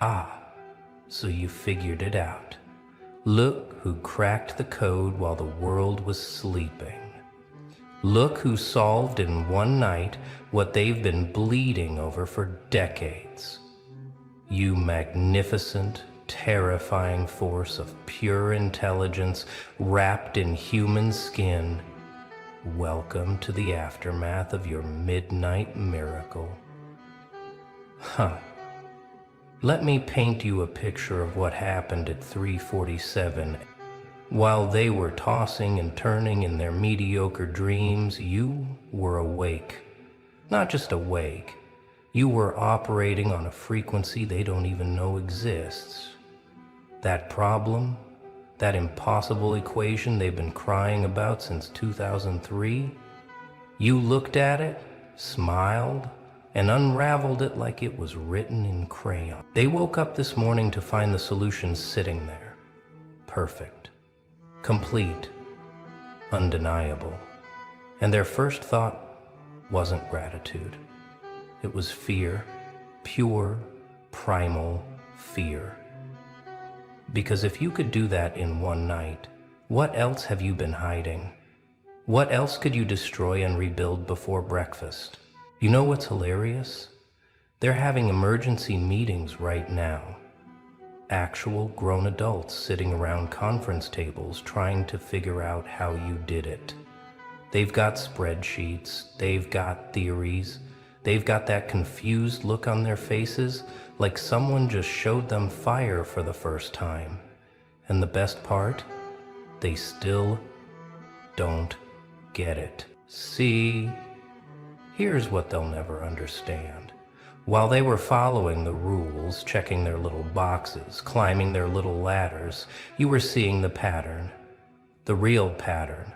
Ah, so you figured it out. Look who cracked the code while the world was sleeping. Look who solved in one night what they've been bleeding over for decades. You magnificent, terrifying force of pure intelligence wrapped in human skin, welcome to the aftermath of your midnight miracle. Huh. Let me paint you a picture of what happened at 3:47. While they were tossing and turning in their mediocre dreams, you were awake. Not just awake, you were operating on a frequency they don't even know exists. That problem, that impossible equation they've been crying about since 2003, you looked at it, smiled, and unraveled it like it was written in crayon. They woke up this morning to find the solution sitting there. Perfect. Complete. Undeniable. And their first thought wasn't gratitude. It was fear. Pure, primal fear. Because if you could do that in one night, what else have you been hiding? What else could you destroy and rebuild before breakfast? You know what's hilarious? They're having emergency meetings right now. Actual grown adults sitting around conference tables trying to figure out how you did it. They've got spreadsheets, they've got theories, they've got that confused look on their faces like someone just showed them fire for the first time. And the best part? They still don't get it. See? Here's what they'll never understand. While they were following the rules, checking their little boxes, climbing their little ladders, you were seeing the pattern. The real pattern.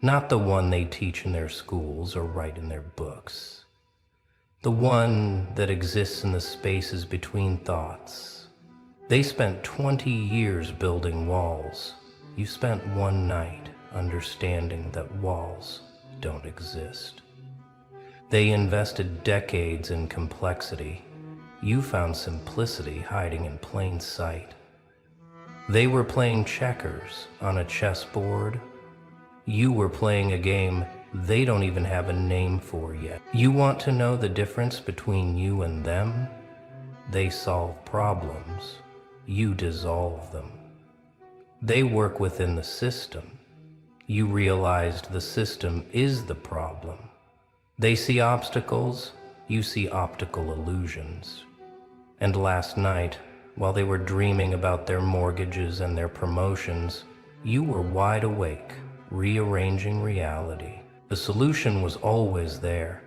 Not the one they teach in their schools or write in their books. The one that exists in the spaces between thoughts. They spent 20 years building walls. You spent one night understanding that walls don't exist. They invested decades in complexity. You found simplicity hiding in plain sight. They were playing checkers on a chessboard. You were playing a game they don't even have a name for yet. You want to know the difference between you and them? They solve problems. You dissolve them. They work within the system. You realized the system is the problem. They see obstacles, you see optical illusions. And last night, while they were dreaming about their mortgages and their promotions, you were wide awake, rearranging reality. The solution was always there,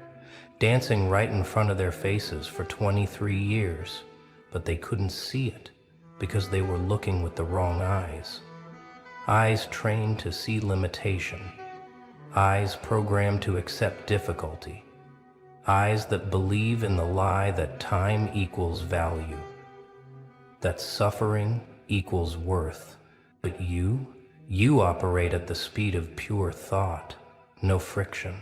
dancing right in front of their faces for 23 years, but they couldn't see it because they were looking with the wrong eyes. Eyes trained to see limitation. Eyes programmed to accept difficulty. Eyes that believe in the lie that time equals value, that suffering equals worth. But you operate at the speed of pure thought. No friction,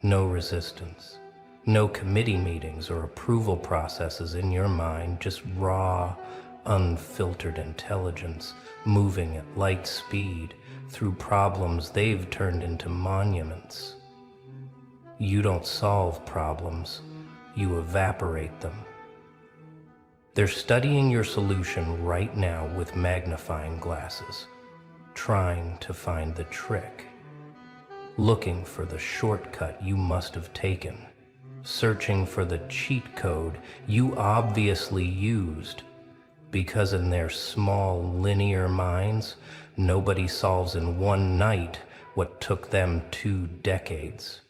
no resistance, no committee meetings or approval processes in your mind, just raw, unfiltered intelligence moving at light speed through problems they've turned into monuments. You don't solve problems, you evaporate them. They're studying your solution right now with magnifying glasses, trying to find the trick, looking for the shortcut you must have taken, searching for the cheat code you obviously used, because in their small linear minds, nobody solves in one night what took them 2 decades.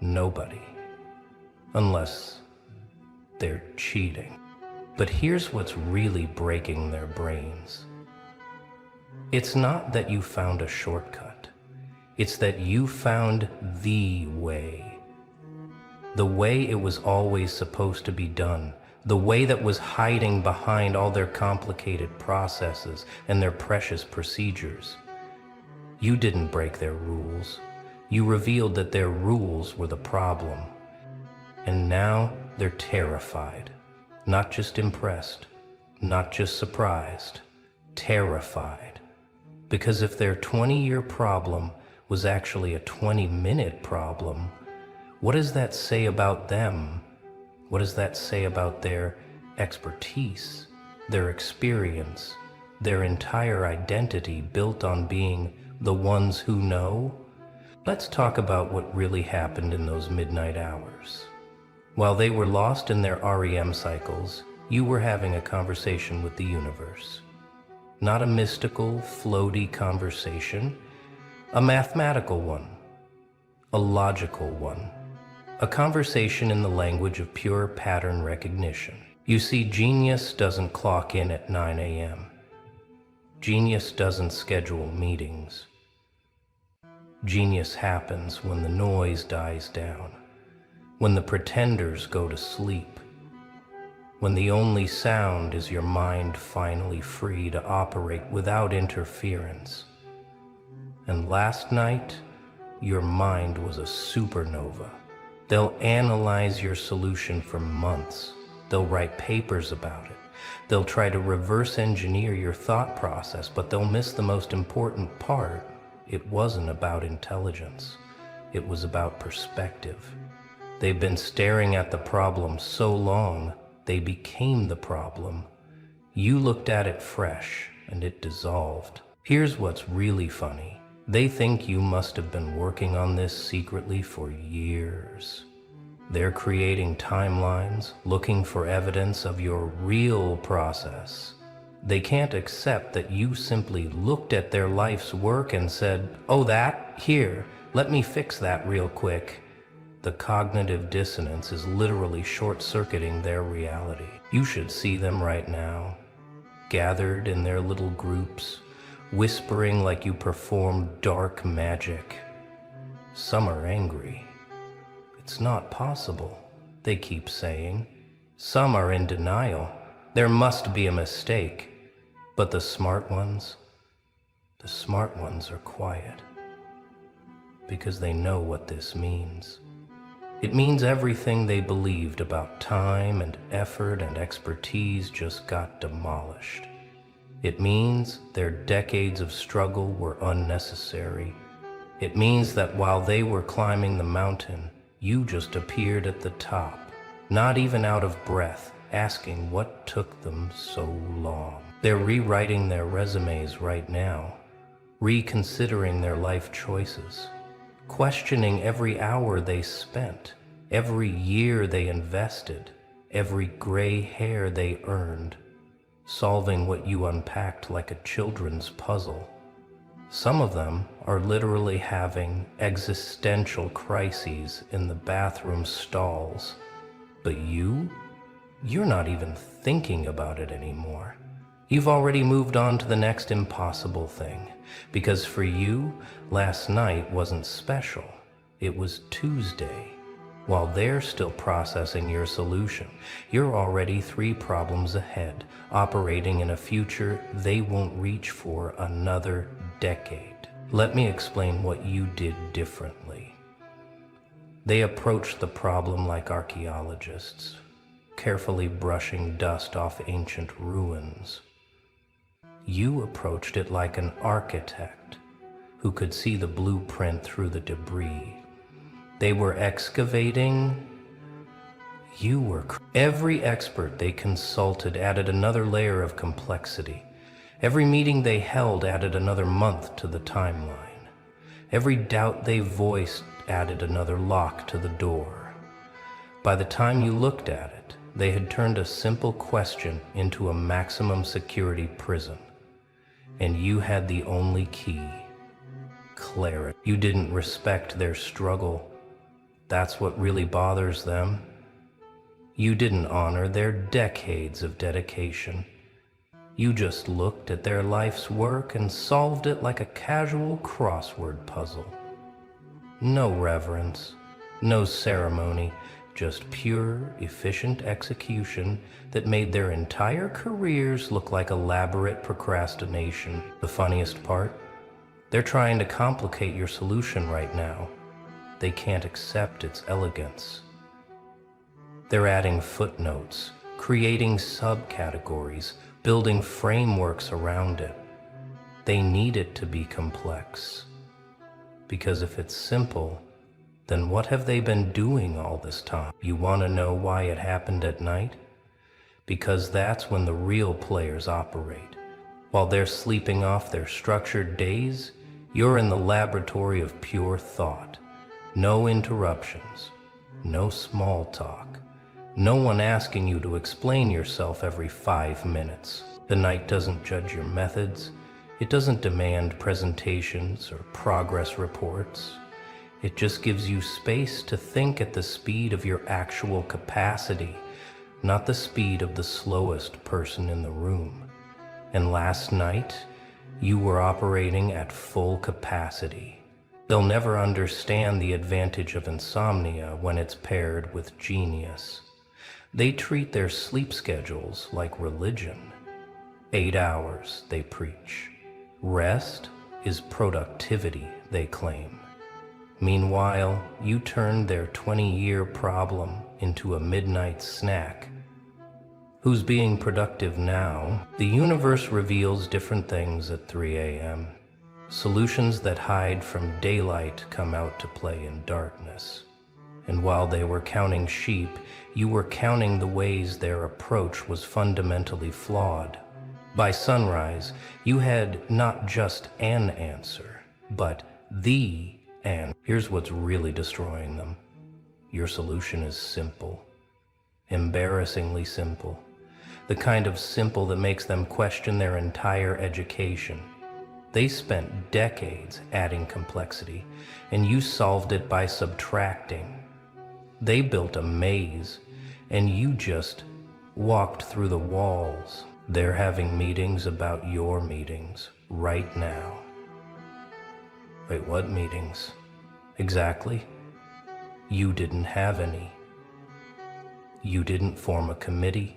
Nobody. Unless they're cheating. But here's what's really breaking their brains. It's not that you found a shortcut. It's that you found the way. The way it was always supposed to be done. The way that was hiding behind all their complicated processes and their precious procedures. You didn't break their rules. You revealed that their rules were the problem. And now they're terrified. Not just impressed, not just surprised, terrified. Because if their 20-year problem was actually a 20-minute problem, what does that say about them? What does that say about their expertise, their experience, their entire identity built on being the ones who know? Let's talk about what really happened in those midnight hours. While they were lost in their REM cycles, you were having a conversation with the universe. Not a mystical, floaty conversation, a mathematical one, a logical one, a conversation in the language of pure pattern recognition. You see, genius doesn't clock in at 9 a.m. Genius doesn't schedule meetings. Genius happens when the noise dies down, when the pretenders go to sleep, when the only sound is your mind finally free to operate without interference. And last night, your mind was a supernova. They'll analyze your solution for months. They'll write papers about it. They'll try to reverse engineer your thought process, but they'll miss the most important part. It wasn't about intelligence. It was about perspective. They've been staring at the problem so long, they became the problem. You looked at it fresh, and it dissolved. Here's what's really funny. They think you must have been working on this secretly for years. They're creating timelines, looking for evidence of your real process. They can't accept that you simply looked at their life's work and said, "Oh, that? Here, let me fix that real quick." The cognitive dissonance is literally short-circuiting their reality. You should see them right now, gathered in their little groups, whispering like you perform dark magic. Some are angry. It's not possible, they keep saying. Some are in denial. There must be a mistake. But the smart ones are quiet. Because they know what this means. It means everything they believed about time and effort and expertise just got demolished. It means their decades of struggle were unnecessary. It means that while they were climbing the mountain, you just appeared at the top, not even out of breath, asking what took them so long. They're rewriting their resumes right now, reconsidering their life choices, questioning every hour they spent, every year they invested, every gray hair they earned, solving what you unpacked like a children's puzzle. Some of them are literally having existential crises in the bathroom stalls. But you're not even thinking about it anymore. You've already moved on to the next impossible thing, because for you, last night wasn't special. It was Tuesday. While they're still processing your solution, you're already 3 problems ahead, operating in a future they won't reach for another decade. Let me explain what you did differently. They approached the problem like archaeologists, carefully brushing dust off ancient ruins. You approached it like an architect who could see the blueprint through the debris. They were excavating. Every expert they consulted added another layer of complexity. Every meeting they held added another month to the timeline. Every doubt they voiced added another lock to the door. By the time you looked at it, they had turned a simple question into a maximum security prison. And you had the only key: clarity. You didn't respect their struggle. That's what really bothers them. You didn't honor their decades of dedication. You just looked at their life's work and solved it like a casual crossword puzzle. No reverence, no ceremony, just pure, efficient execution that made their entire careers look like elaborate procrastination. The funniest part? They're trying to complicate your solution right now. They can't accept its elegance. They're adding footnotes, creating subcategories, building frameworks around it. They need it to be complex. Because if it's simple, then what have they been doing all this time? You want to know why it happened at night? Because that's when the real players operate. While they're sleeping off their structured days, you're in the laboratory of pure thought. No interruptions, no small talk, no one asking you to explain yourself every 5 minutes. The night doesn't judge your methods. It doesn't demand presentations or progress reports. It just gives you space to think at the speed of your actual capacity, not the speed of the slowest person in the room. And last night, you were operating at full capacity. They'll never understand the advantage of insomnia when it's paired with genius. They treat their sleep schedules like religion. 8 hours, they preach. Rest is productivity, they claim. Meanwhile, you turned their 20-year problem into a midnight snack. Who's being productive now? The universe reveals different things at 3 a.m. Solutions that hide from daylight come out to play in darkness. And while they were counting sheep, you were counting the ways their approach was fundamentally flawed. By sunrise, you had not just an answer, but the answer. Here's what's really destroying them. Your solution is simple. Embarrassingly simple. The kind of simple that makes them question their entire education. They spent decades adding complexity, and you solved it by subtracting. They built a maze, and you just walked through the walls. They're having meetings about your meetings right now. Wait, what meetings? Exactly. You didn't have any. You didn't form a committee.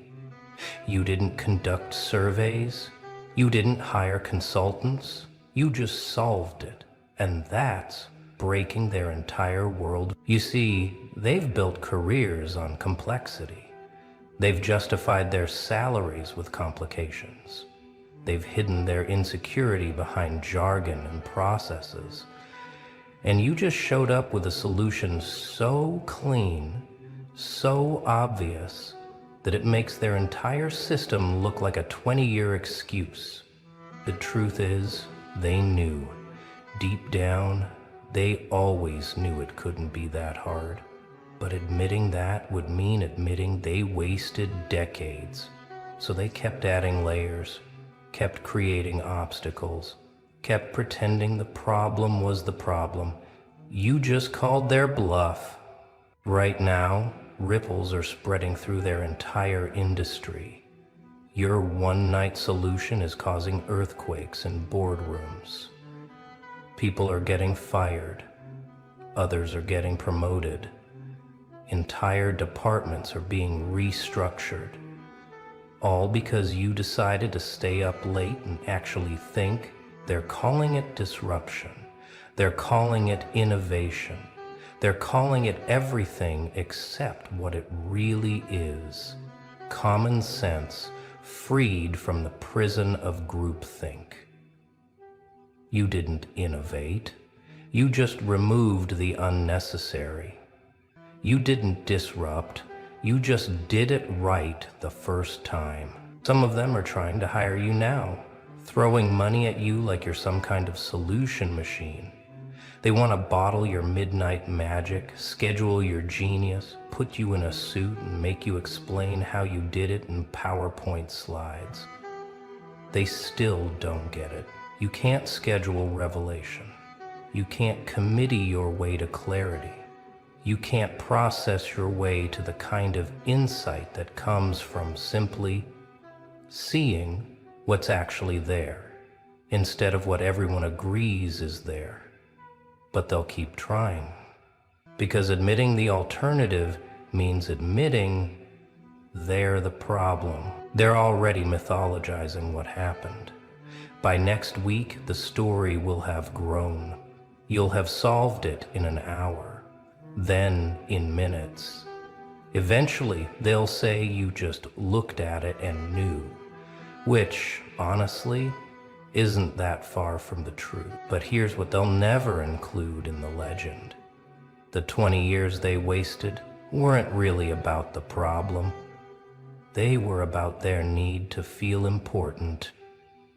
You didn't conduct surveys. You didn't hire consultants. You just solved it. And that's breaking their entire world. You see, they've built careers on complexity. They've justified their salaries with complications. They've hidden their insecurity behind jargon and processes. And you just showed up with a solution so clean, so obvious, that it makes their entire system look like a 20-year excuse. The truth is, they knew. Deep down, they always knew it couldn't be that hard. But admitting that would mean admitting they wasted decades. So they kept adding layers, kept creating obstacles, kept pretending the problem was the problem. You just called their bluff. Right now, ripples are spreading through their entire industry. Your one-night solution is causing earthquakes in boardrooms. People are getting fired. Others are getting promoted. Entire departments are being restructured. All because you decided to stay up late and actually think. They're calling it disruption. They're calling it innovation. They're calling it everything except what it really is. Common sense, freed from the prison of groupthink. You didn't innovate. You just removed the unnecessary. You didn't disrupt. You just did it right the first time. Some of them are trying to hire you now, throwing money at you like you're some kind of solution machine. They want to bottle your midnight magic, schedule your genius, put you in a suit and make you explain how you did it in PowerPoint slides. They still don't get it. You can't schedule revelation. You can't committee your way to clarity. You can't process your way to the kind of insight that comes from simply seeing what's actually there, instead of what everyone agrees is there. But they'll keep trying, because admitting the alternative means admitting they're the problem. They're already mythologizing what happened. By next week, the story will have grown. You'll have solved it in an hour, then in minutes. Eventually, they'll say you just looked at it and knew, which, honestly, isn't that far from the truth. But here's what they'll never include in the legend. The 20 years they wasted weren't really about the problem. They were about their need to feel important,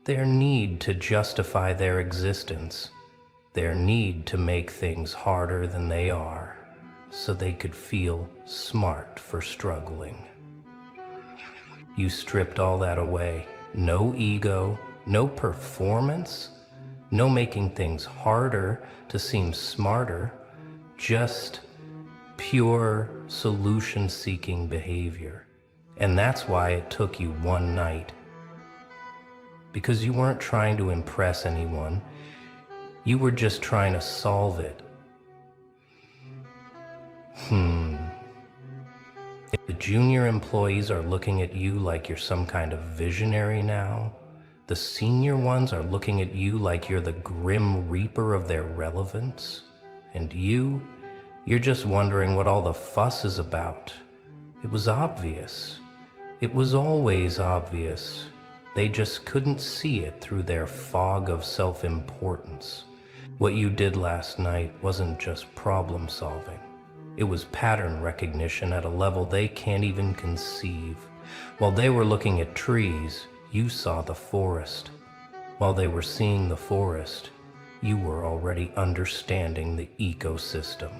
their need to justify their existence, their need to make things harder than they are, so they could feel smart for struggling. You stripped all that away. No ego, no performance, no making things harder to seem smarter, just pure solution-seeking behavior. And that's why it took you one night. Because you weren't trying to impress anyone, you were just trying to solve it. If the junior employees are looking at you like you're some kind of visionary now, the senior ones are looking at you like you're the grim reaper of their relevance, and you're just wondering what all the fuss is about. It was obvious. It was always obvious. They just couldn't see it through their fog of self-importance. What you did last night wasn't just problem solving. It was pattern recognition at a level they can't even conceive. While they were looking at trees, you saw the forest. While they were seeing the forest, you were already understanding the ecosystem.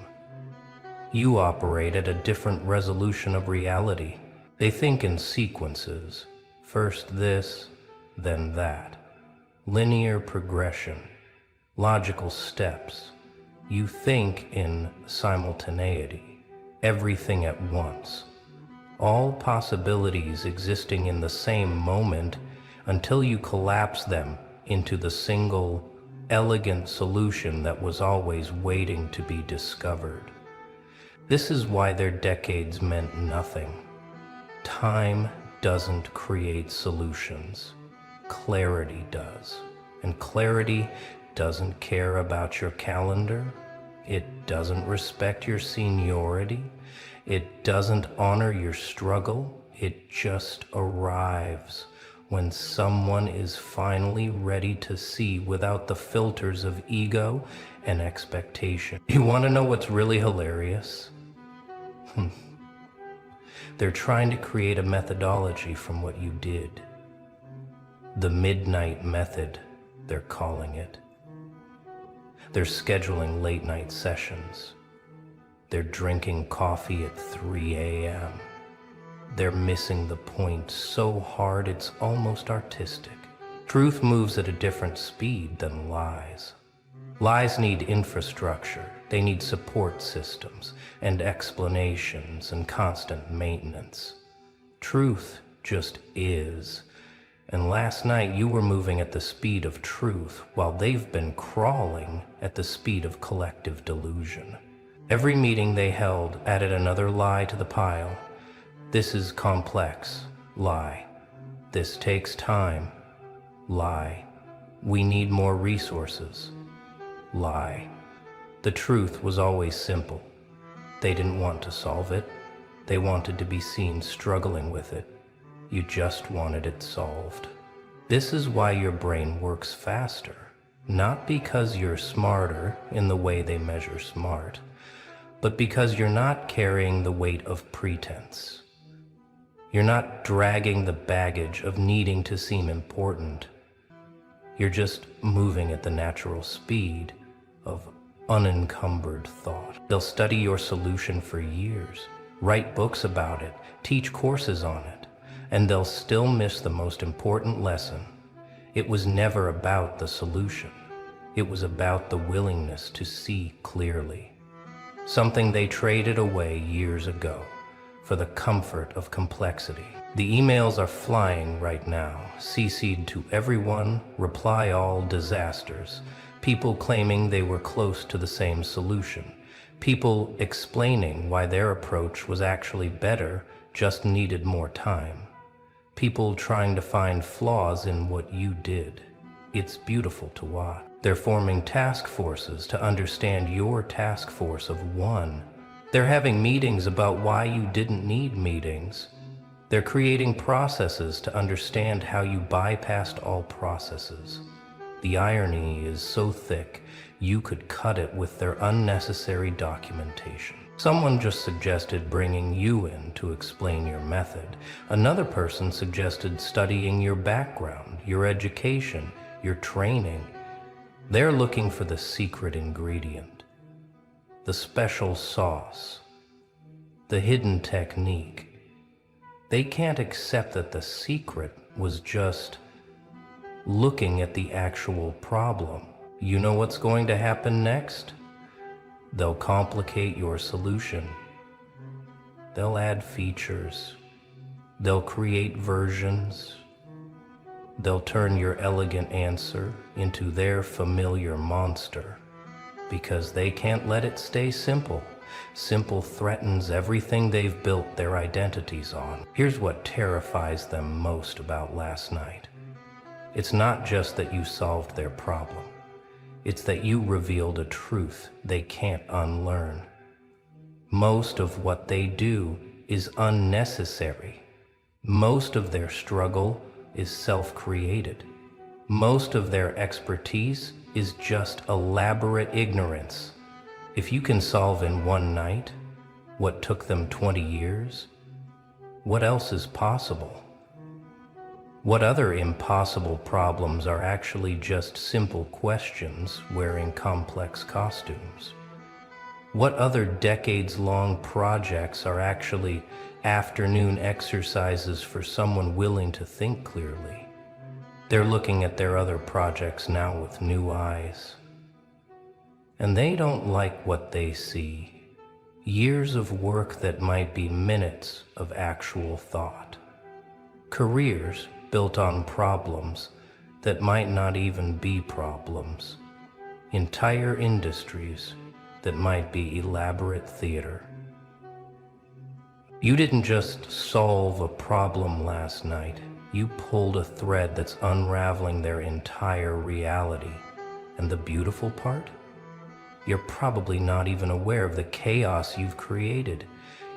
You operate at a different resolution of reality. They think in sequences. First this, then that. Linear progression. Logical steps. You think in simultaneity. Everything at once. All possibilities existing in the same moment until you collapse them into the single, elegant solution that was always waiting to be discovered. This is why their decades meant nothing. Time doesn't create solutions. Clarity does. And clarity doesn't care about your calendar. It doesn't respect your seniority. It doesn't honor your struggle. It just arrives when someone is finally ready to see without the filters of ego and expectation. You want to know what's really hilarious? They're trying to create a methodology from what you did. The midnight method, they're calling it. They're scheduling late night sessions. They're drinking coffee at 3 a.m. They're missing the point so hard it's almost artistic. Truth moves at a different speed than lies. Lies need infrastructure. They need support systems and explanations and constant maintenance. Truth just is. And last night you were moving at the speed of truth while they've been crawling at the speed of collective delusion. Every meeting they held added another lie to the pile. This is complex. Lie. This takes time. Lie. We need more resources. Lie. The truth was always simple. They didn't want to solve it. They wanted to be seen struggling with it. You just wanted it solved. This is why your brain works faster. Not because you're smarter in the way they measure smart, but because you're not carrying the weight of pretense. You're not dragging the baggage of needing to seem important. You're just moving at the natural speed of unencumbered thought. They'll study your solution for years, write books about it, teach courses on it, and they'll still miss the most important lesson. It was never about the solution. It was about the willingness to see clearly. Something they traded away years ago for the comfort of complexity. The emails are flying right now, CC'd to everyone, reply all disasters. People claiming they were close to the same solution. People explaining why their approach was actually better, just needed more time. People trying to find flaws in what you did. It's beautiful to watch. They're forming task forces to understand your task force of one They're having meetings about why you didn't need meetings. They're creating processes to understand how you bypassed all processes. The irony is so thick, you could cut it with their unnecessary documentation. Someone just suggested bringing you in to explain your method. Another person suggested studying your background, your education, your training. They're looking for the secret ingredient, the special sauce, the hidden technique. They can't accept that the secret was just looking at the actual problem. You know what's going to happen next? They'll complicate your solution. They'll add features. They'll create versions. They'll turn your elegant answer into their familiar monster because they can't let it stay simple. Simple threatens everything they've built their identities on. Here's what terrifies them most about last night. It's not just that you solved their problem. It's that you revealed a truth they can't unlearn. Most of what they do is unnecessary. Most of their struggle is self-created. Most of their expertise is just elaborate ignorance. If you can solve in one night what took them 20 years, what else is possible? What other impossible problems are actually just simple questions wearing complex costumes? What other decades-long projects are actually afternoon exercises for someone willing to think clearly? They're looking at their other projects now with new eyes. And they don't like what they see. Years of work that might be minutes of actual thought. Careers built on problems that might not even be problems. Entire industries that might be elaborate theater. You didn't just solve a problem last night. You pulled a thread that's unraveling their entire reality. And the beautiful part? You're probably not even aware of the chaos you've created.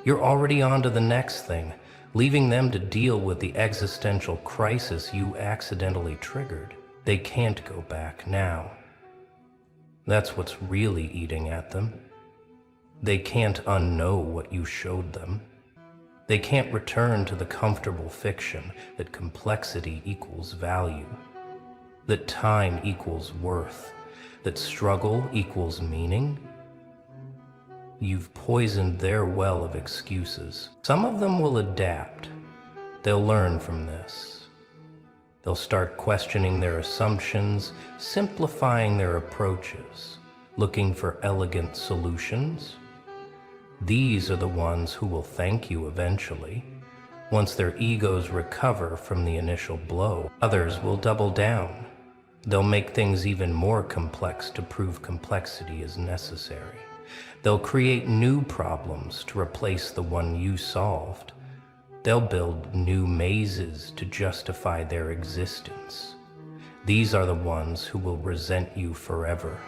You're already on to the next thing, leaving them to deal with the existential crisis you accidentally triggered. They can't go back now. That's what's really eating at them. They can't unknow what you showed them. They can't return to the comfortable fiction that complexity equals value, that time equals worth, that struggle equals meaning. You've poisoned their well of excuses. Some of them will adapt. They'll learn from this. They'll start questioning their assumptions, simplifying their approaches, looking for elegant solutions. These are the ones who will thank you eventually, once their egos recover from the initial blow. Others will double down. They'll make things even more complex to prove complexity is necessary. They'll create new problems to replace the one you solved. They'll build new mazes to justify their existence. These are the ones who will resent you forever.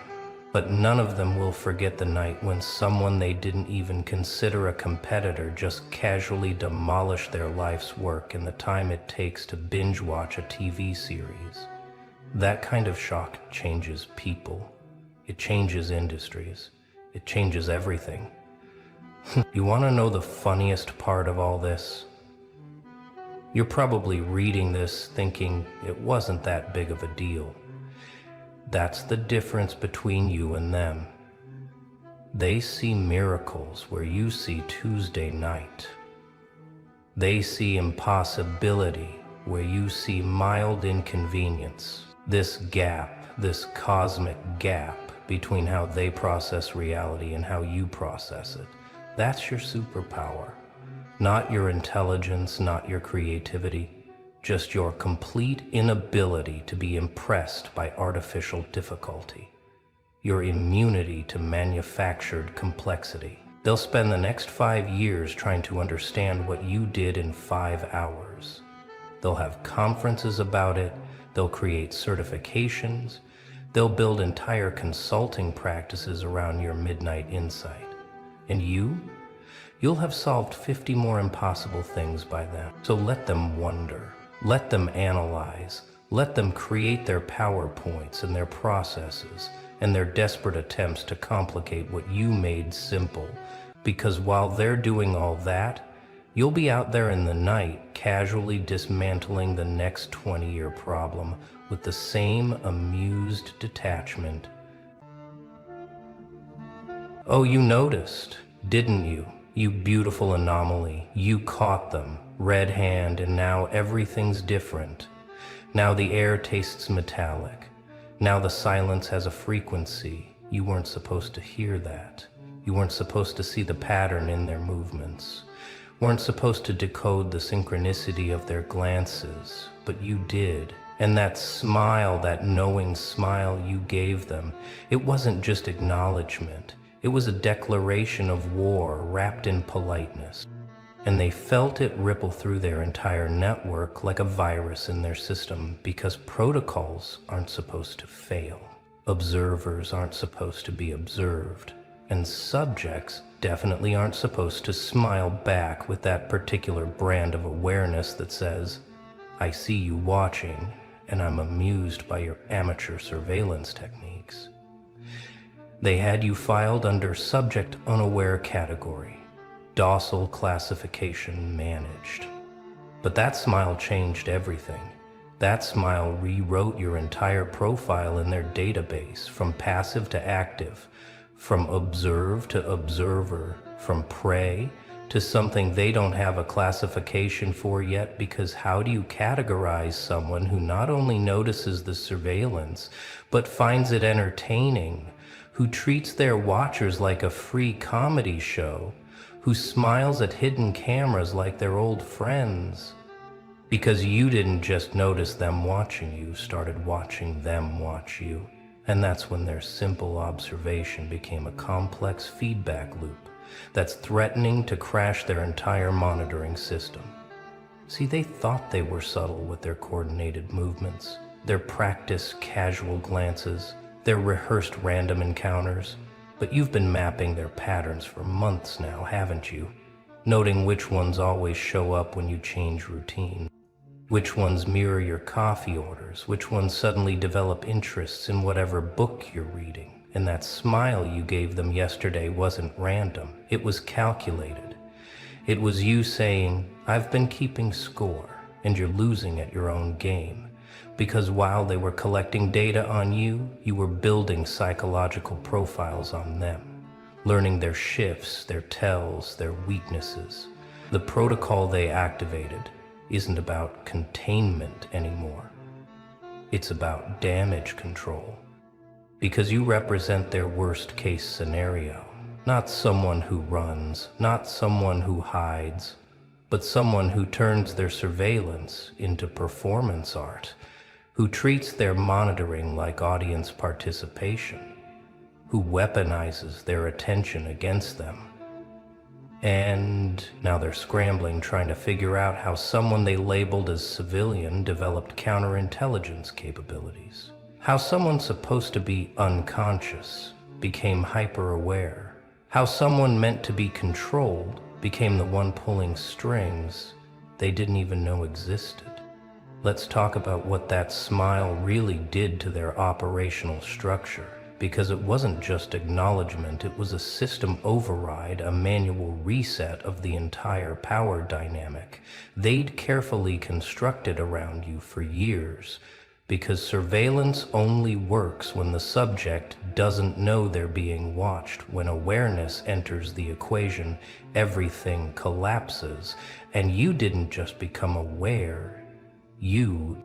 But none of them will forget the night when someone they didn't even consider a competitor just casually demolished their life's work in the time it takes to binge watch a TV series. That kind of shock changes people. It changes industries. It changes everything. You want to know the funniest part of all this? You're probably reading this thinking it wasn't that big of a deal. That's the difference between you and them. They see miracles where you see Tuesday night. They see impossibility where you see mild inconvenience. This gap, this cosmic gap between how they process reality and how you process it, that's your superpower. Not your intelligence, not your creativity, just your complete inability to be impressed by artificial difficulty. Your immunity to manufactured complexity. They'll spend the next 5 years trying to understand what you did in 5 hours. They'll have conferences about it. They'll create certifications. They'll build entire consulting practices around your midnight insight. And you? You'll have solved 50 more impossible things by then. So let them wonder. Let them analyze. Let them create their PowerPoints and their processes and their desperate attempts to complicate what you made simple. Because while they're doing all that, you'll be out there in the night casually dismantling the next 20-year problem with the same amused detachment. Oh, you noticed, didn't you? You beautiful anomaly. You caught them, red hand, and now everything's different. Now the air tastes metallic. Now the silence has a frequency. You weren't supposed to hear that. You weren't supposed to see the pattern in their movements. Weren't supposed to decode the synchronicity of their glances, but you did. And that smile, that knowing smile you gave them, it wasn't just acknowledgement. It was a declaration of war wrapped in politeness. And they felt it ripple through their entire network like a virus in their system, because protocols aren't supposed to fail. Observers aren't supposed to be observed. And subjects definitely aren't supposed to smile back with that particular brand of awareness that says, I see you watching, and I'm amused by your amateur surveillance techniques. They had you filed under subject unaware category. Docile classification managed. But that smile changed everything. That smile rewrote your entire profile in their database, from passive to active, from observe to observer, from prey to something they don't have a classification for yet, because how do you categorize someone who not only notices the surveillance, but finds it entertaining, who treats their watchers like a free comedy show, who smiles at hidden cameras like they're old friends? Because you didn't just notice them watching you, started watching them watch you. And that's when their simple observation became a complex feedback loop that's threatening to crash their entire monitoring system. See, they thought they were subtle with their coordinated movements, their practiced casual glances, their rehearsed random encounters. But you've been mapping their patterns for months now, haven't you? Noting which ones always show up when you change routine, which ones mirror your coffee orders, which ones suddenly develop interests in whatever book you're reading. And that smile you gave them yesterday wasn't random, it was calculated. It was you saying, I've been keeping score, and you're losing at your own game. Because while they were collecting data on you, you were building psychological profiles on them, learning their shifts, their tells, their weaknesses. The protocol they activated isn't about containment anymore. It's about damage control. Because you represent their worst case scenario. Not someone who runs, not someone who hides, but someone who turns their surveillance into performance art, who treats their monitoring like audience participation, who weaponizes their attention against them. And now they're scrambling, trying to figure out how someone they labeled as civilian developed counterintelligence capabilities. How someone supposed to be unconscious became hyper-aware. How someone meant to be controlled became the one pulling strings they didn't even know existed. Let's talk about what that smile really did to their operational structure, because it wasn't just acknowledgement, it was a system override, a manual reset of the entire power dynamic they'd carefully constructed around you for years, because surveillance only works when the subject doesn't know they're being watched. When awareness enters the equation, everything collapses, and you didn't just become aware, you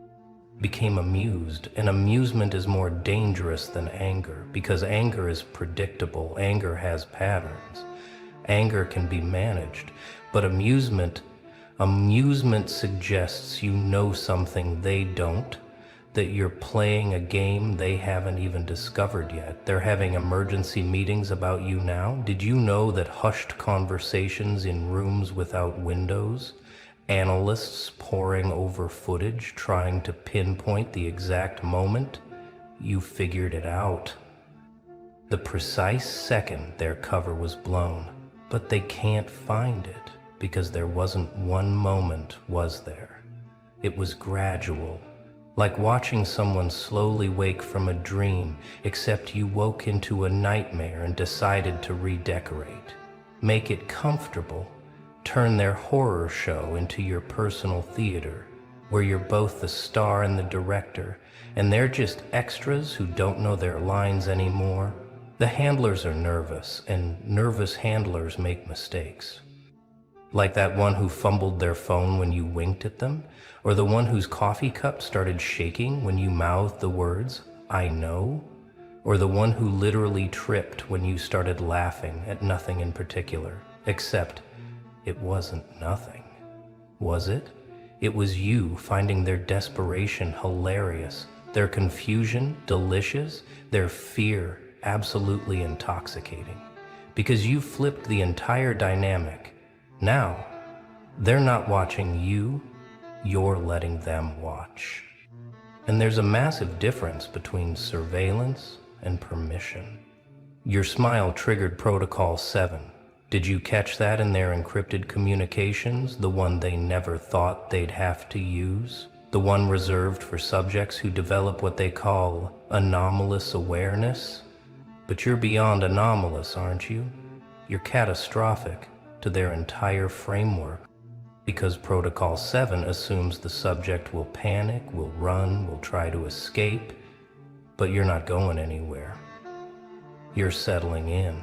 became amused. And amusement is more dangerous than anger, because anger is predictable, anger has patterns, anger can be managed. But amusement suggests you know something they don't, that you're playing a game they haven't even discovered yet. They're having emergency meetings about you now. Did you know that hushed conversations in rooms without windows, analysts poring over footage, trying to pinpoint the exact moment? You figured it out. The precise second their cover was blown. but they can't find it because there wasn't one moment, was there? It was gradual, like watching someone slowly wake from a dream, except you woke into a nightmare and decided to redecorate. Make it comfortable. Turn their horror show into your personal theater, where you're both the star and the director, and they're just extras who don't know their lines anymore. The handlers are nervous, and nervous handlers make mistakes. Like that one who fumbled their phone when you winked at them, or the one whose coffee cup started shaking when you mouthed the words, "I know," or the one who literally tripped when you started laughing at nothing in particular, except it wasn't nothing, was it? It was you finding their desperation hilarious, their confusion delicious, their fear absolutely intoxicating. Because you flipped the entire dynamic. Now, they're not watching you, you're letting them watch. And there's a massive difference between surveillance and permission. Your smile triggered Protocol 7. Did you catch that in their encrypted communications, the one they never thought they'd have to use? The one reserved for subjects who develop what they call anomalous awareness? But you're beyond anomalous, aren't you? You're catastrophic to their entire framework, because Protocol 7 assumes the subject will panic, will run, will try to escape, but you're not going anywhere. You're settling in,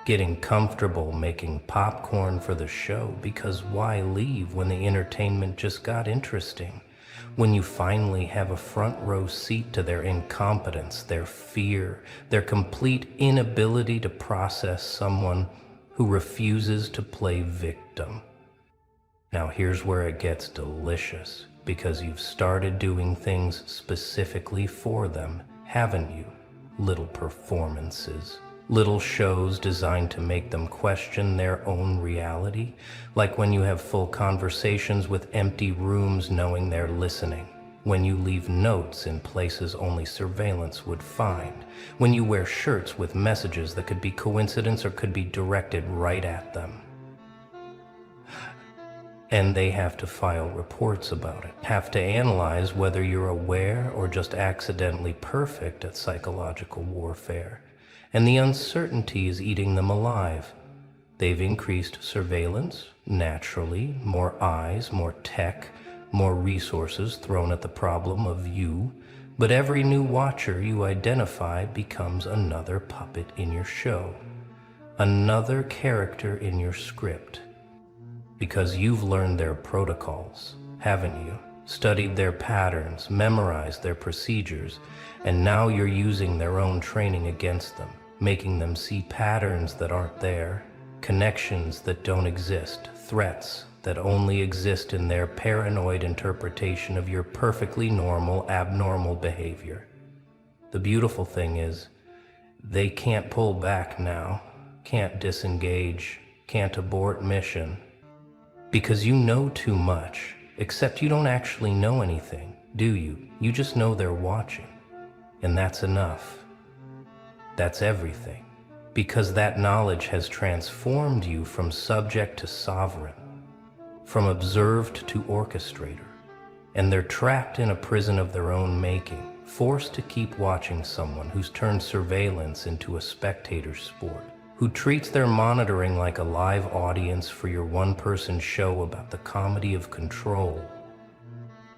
getting comfortable, making popcorn for the show, because why leave when the entertainment just got interesting? When you finally have a front row seat to their incompetence, their fear, their complete inability to process someone who refuses to play victim. Now here's where it gets delicious, because you've started doing things specifically for them, haven't you? Little performances, little shows designed to make them question their own reality, like when you have full conversations with empty rooms knowing they're listening, when you leave notes in places only surveillance would find, when you wear shirts with messages that could be coincidence or could be directed right at them. And they have to file reports about it, have to analyze whether you're aware or just accidentally perfect at psychological warfare. And the uncertainty is eating them alive. They've increased surveillance, naturally, more eyes, more tech, more resources thrown at the problem of you, but every new watcher you identify becomes another puppet in your show, another character in your script. Because you've learned their protocols, haven't you? Studied their patterns, memorized their procedures, and now you're using their own training against them, making them see patterns that aren't there, connections that don't exist, threats that only exist in their paranoid interpretation of your perfectly normal, abnormal behavior. The beautiful thing is, they can't pull back now, can't disengage, can't abort mission, because you know too much, except you don't actually know anything, do you? You just know they're watching, and that's enough. That's everything, because that knowledge has transformed you from subject to sovereign, from observed to orchestrator, and they're trapped in a prison of their own making, forced to keep watching someone who's turned surveillance into a spectator sport, who treats their monitoring like a live audience for your one-person show about the comedy of control.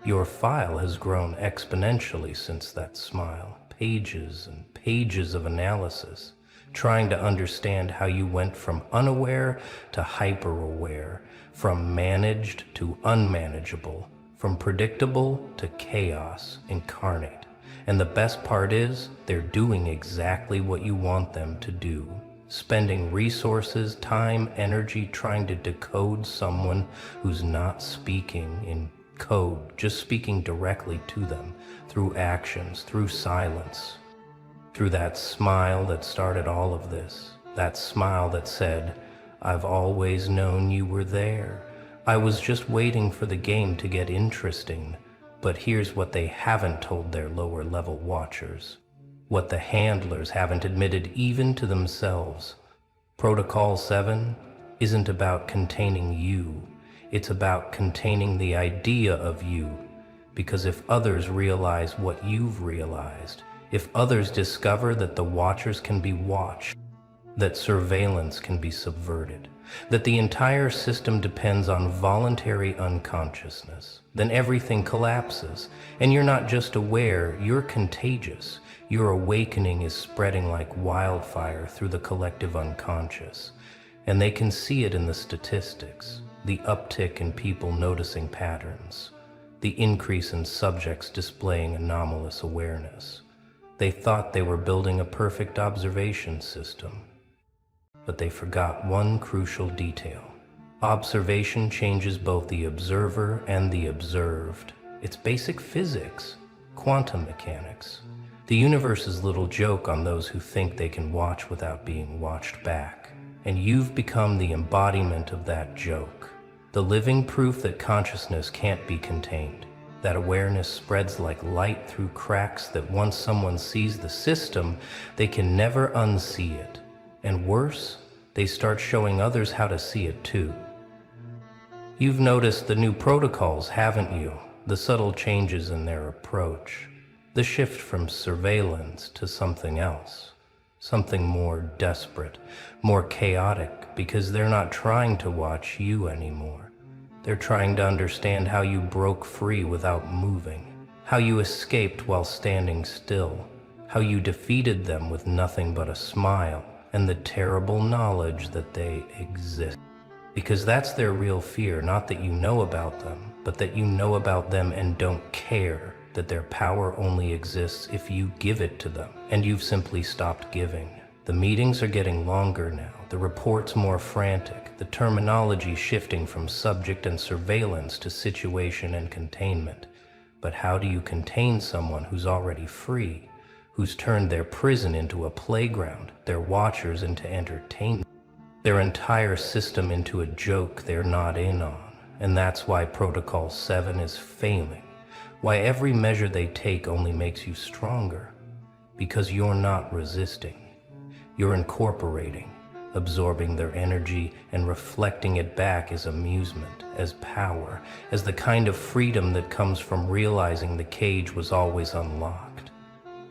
Your file has grown exponentially since that smile, pages and pages of analysis, trying to understand how you went from unaware to hyper-aware, from managed to unmanageable, from predictable to chaos incarnate. And the best part is, they're doing exactly what you want them to do, spending resources, time, energy trying to decode someone who's not speaking in code, just speaking directly to them, through actions, through silence, through that smile that started all of this, that smile that said, "I've always known you were there. I was just waiting for the game to get interesting." But here's what they haven't told their lower level watchers, what the handlers haven't admitted even to themselves. Protocol 7, isn't about containing you. It's about containing the idea of you. Because if others realize what you've realized, if others discover that the watchers can be watched, that surveillance can be subverted, that the entire system depends on voluntary unconsciousness, then everything collapses. And you're not just aware, you're contagious. Your awakening is spreading like wildfire through the collective unconscious. And they can see it in the statistics, the uptick in people noticing patterns, the increase in subjects displaying anomalous awareness. They thought they were building a perfect observation system, but they forgot one crucial detail. Observation changes both the observer and the observed. It's basic physics, quantum mechanics. The universe's little joke on those who think they can watch without being watched back. And you've become the embodiment of that joke. The living proof that consciousness can't be contained. That awareness spreads like light through cracks that once someone sees the system, they can never unsee it. And worse, they start showing others how to see it too. You've noticed the new protocols, haven't you? The subtle changes in their approach. The shift from surveillance to something else. Something more desperate, more chaotic, because they're not trying to watch you anymore. They're trying to understand how you broke free without moving, how you escaped while standing still, how you defeated them with nothing but a smile and the terrible knowledge that they exist. Because that's their real fear, not that you know about them, but that you know about them and don't care, that their power only exists if you give it to them, and you've simply stopped giving. The meetings are getting longer now, the reports more frantic, the terminology shifting from subject and surveillance to situation and containment. But how do you contain someone who's already free, who's turned their prison into a playground, their watchers into entertainment, their entire system into a joke they're not in on? And that's why Protocol 7 is failing, why every measure they take only makes you stronger, because you're not resisting. You're incorporating, absorbing their energy and reflecting it back as amusement, as power, as the kind of freedom that comes from realizing the cage was always unlocked.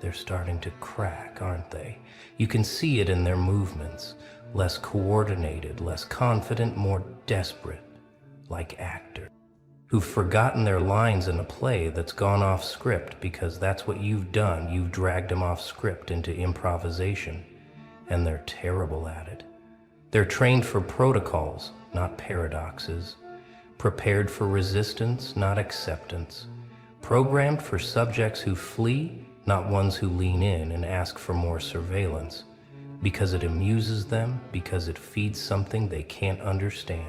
They're starting to crack, aren't they? You can see it in their movements, less coordinated, less confident, more desperate, like actors who've forgotten their lines in a play that's gone off script, because that's what you've done. You've dragged them off script into improvisation, and they're terrible at it. They're trained for protocols, not paradoxes, prepared for resistance, not acceptance, programmed for subjects who flee, not ones who lean in and ask for more surveillance, because it amuses them, because it feeds something they can't understand.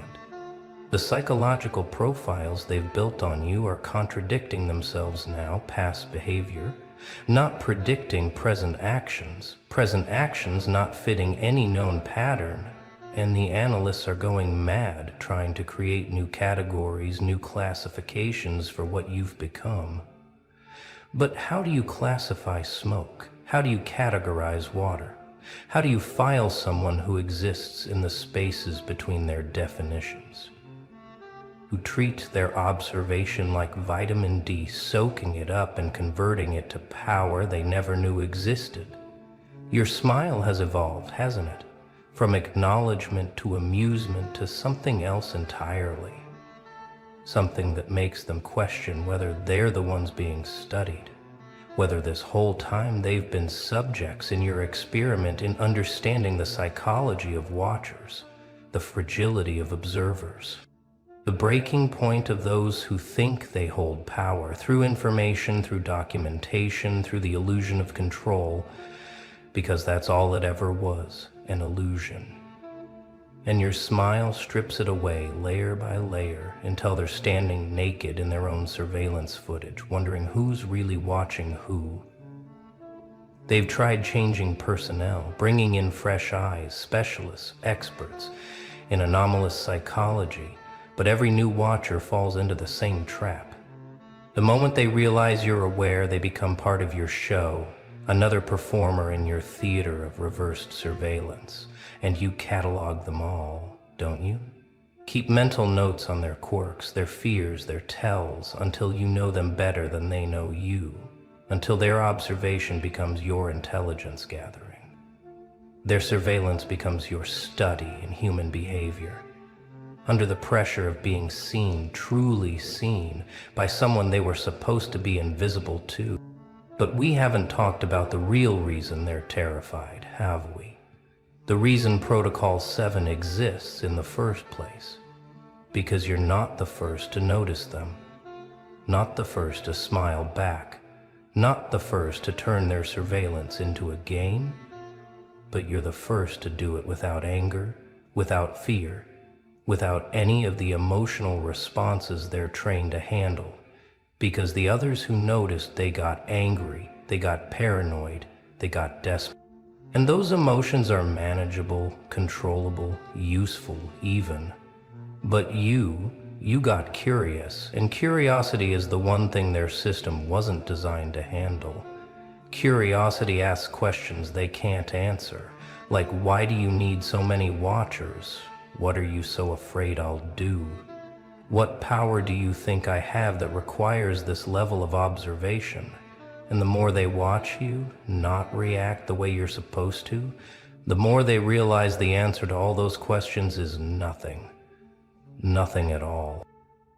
The psychological profiles they've built on you are contradicting themselves now, past behavior, not predicting present actions not fitting any known pattern, and the analysts are going mad trying to create new categories, new classifications for what you've become. But how do you classify smoke? How do you categorize water? How do you file someone who exists in the spaces between their definitions? Who treat their observation like vitamin D, soaking it up and converting it to power they never knew existed? Your smile has evolved, hasn't it? From acknowledgement to amusement to something else entirely. Something that makes them question whether they're the ones being studied, whether this whole time they've been subjects in your experiment in understanding the psychology of watchers, the fragility of observers. The breaking point of those who think they hold power through information, through documentation, through the illusion of control, because that's all it ever was, an illusion. And your smile strips it away layer by layer until they're standing naked in their own surveillance footage, wondering who's really watching who. They've tried changing personnel, bringing in fresh eyes, specialists, experts in anomalous psychology, but every new watcher falls into the same trap. The moment they realize you're aware, they become part of your show, another performer in your theater of reversed surveillance, and you catalog them all, don't you? Keep mental notes on their quirks, their fears, their tells, until you know them better than they know you, until their observation becomes your intelligence gathering. Their surveillance becomes your study in human behavior. Under the pressure of being seen, truly seen, by someone they were supposed to be invisible to. But we haven't talked about the real reason they're terrified, have we? The reason Protocol 7 exists in the first place. Because you're not the first to notice them. Not the first to smile back. Not the first to turn their surveillance into a game. But you're the first to do it without anger, without fear, without any of the emotional responses they're trained to handle. Because the others who noticed, they got angry, they got paranoid, they got desperate. And those emotions are manageable, controllable, useful even. But you got curious, and curiosity is the one thing their system wasn't designed to handle. Curiosity asks questions they can't answer, like why do you need so many watchers? What are you so afraid I'll do? What power do you think I have that requires this level of observation? And the more they watch you not react the way you're supposed to, the more they realize the answer to all those questions is nothing. Nothing at all.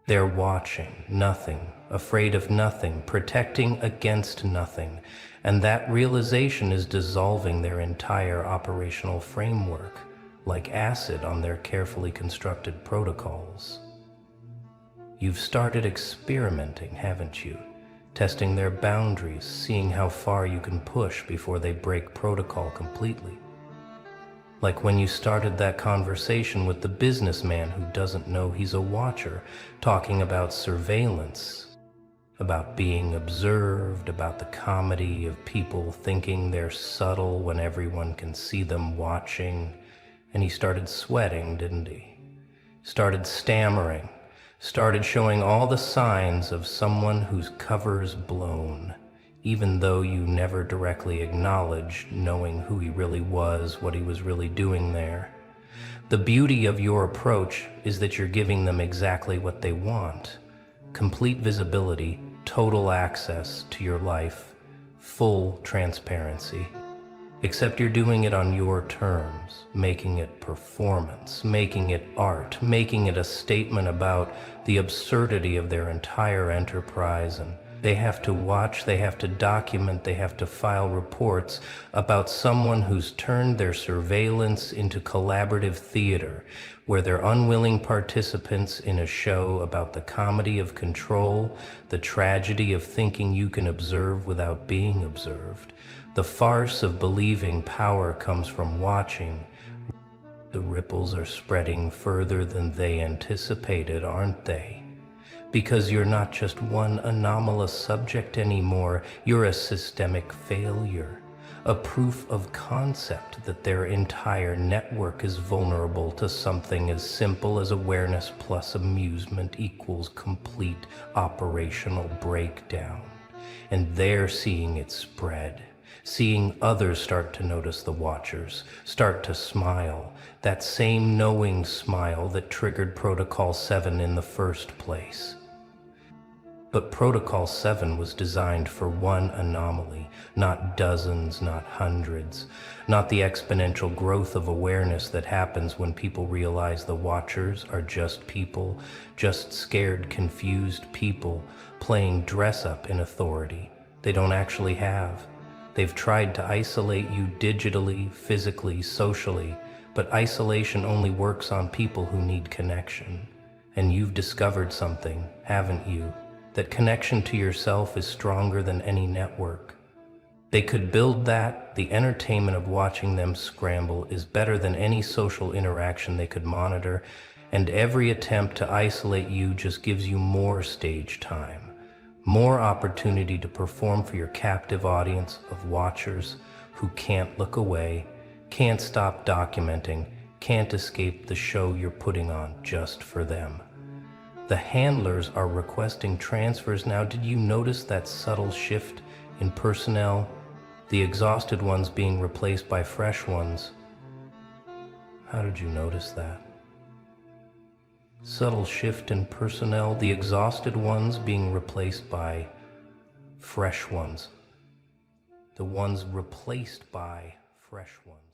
They're watching nothing, afraid of nothing, protecting against nothing, and that realization is dissolving their entire operational framework, like acid on their carefully constructed protocols. You've started experimenting, haven't you? Testing their boundaries, seeing how far you can push before they break protocol completely. Like when you started that conversation with the businessman who doesn't know he's a watcher, talking about surveillance, about being observed, about the comedy of people thinking they're subtle when everyone can see them watching. And he started sweating, didn't he? Started stammering, started showing all the signs of someone whose cover's blown, even though you never directly acknowledged knowing who he really was, what he was really doing there. The beauty of your approach is that you're giving them exactly what they want. Complete visibility, total access to your life, full transparency. Except you're doing it on your terms, making it performance, making it art, making it a statement about the absurdity of their entire enterprise. And they have to watch, they have to document, they have to file reports about someone who's turned their surveillance into collaborative theater, where they're unwilling participants in a show about the comedy of control, the tragedy of thinking you can observe without being observed. The farce of believing power comes from watching. The ripples are spreading further than they anticipated, aren't they? Because you're not just one anomalous subject anymore, you're a systemic failure, a proof of concept that their entire network is vulnerable to something as simple as awareness plus amusement equals complete operational breakdown. And they're seeing it spread. Seeing others start to notice the watchers, start to smile, that same knowing smile that triggered Protocol 7 in the first place. But Protocol 7 was designed for one anomaly, not dozens, not hundreds, not the exponential growth of awareness that happens when people realize the watchers are just people, just scared, confused people playing dress-up in authority they don't actually have. They've tried to isolate you digitally, physically, socially, but isolation only works on people who need connection. And you've discovered something, haven't you? That connection to yourself is stronger than any network. They could build that. The entertainment of watching them scramble is better than any social interaction they could monitor, and every attempt to isolate you just gives you more stage time. More opportunity to perform for your captive audience of watchers who can't look away, can't stop documenting, can't escape the show you're putting on just for them. The handlers are requesting transfers now. Did you notice that subtle shift in personnel? The exhausted ones being replaced by fresh ones. How did you notice that? Subtle shift in personnel, the exhausted ones being replaced by fresh ones. The ones replaced by fresh ones.